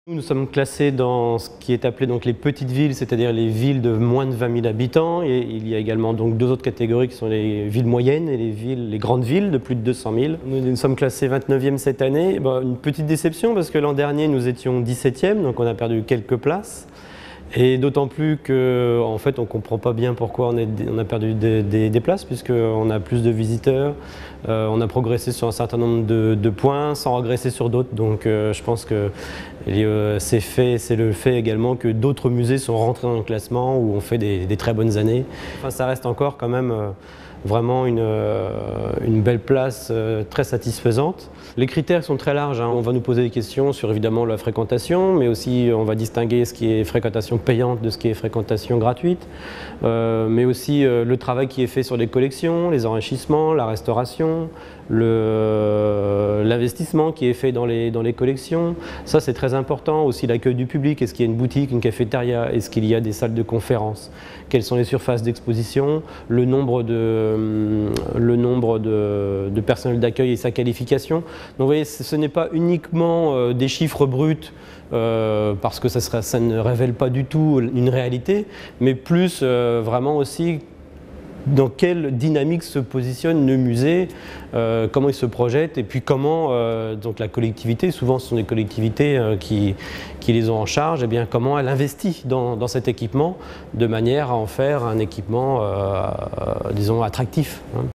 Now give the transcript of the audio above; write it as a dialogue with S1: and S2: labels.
S1: Nous sommes classés dans ce qui est appelé donc les petites villes, c'est-à-dire les villes de moins de 20 000 habitants. Et il y a également donc deux autres catégories qui sont les villes moyennes et les grandes villes de plus de 200 000. Nous sommes classés 29e cette année. Une petite déception parce que l'an dernier nous étions 17e, donc on a perdu quelques places. Et d'autant plus qu'en fait on ne comprend pas bien pourquoi on a perdu des places, puisqu'on a plus de visiteurs, on a progressé sur un certain nombre de points sans regresser sur d'autres. Donc je pense que c'est le fait également que d'autres musées sont rentrés dans le classement où on fait des très bonnes années. Enfin, ça reste encore quand même vraiment une belle place très satisfaisante. Les critères sont très larges, hein. On va nous poser des questions sur évidemment la fréquentation, mais aussi on va distinguer ce qui est fréquentation payante de ce qui est fréquentation gratuite, mais aussi le travail qui est fait sur les collections, les enrichissements, la restauration, l'investissement qui est fait dans les collections. Ça c'est très important, aussi l'accueil du public. Est-ce qu'il y a une boutique, une cafétéria, est-ce qu'il y a des salles de conférence, quelles sont les surfaces d'exposition, le nombre de personnel d'accueil et sa qualification. Donc vous voyez, ce n'est pas uniquement des chiffres bruts parce que ça ne révèle pas du tout une réalité, mais plus vraiment aussi dans quelle dynamique se positionne le musée, comment il se projette, et puis comment donc la collectivité, souvent ce sont des collectivités qui les ont en charge, et bien comment elle investit dans cet équipement de manière à en faire un équipement disons attractif, hein.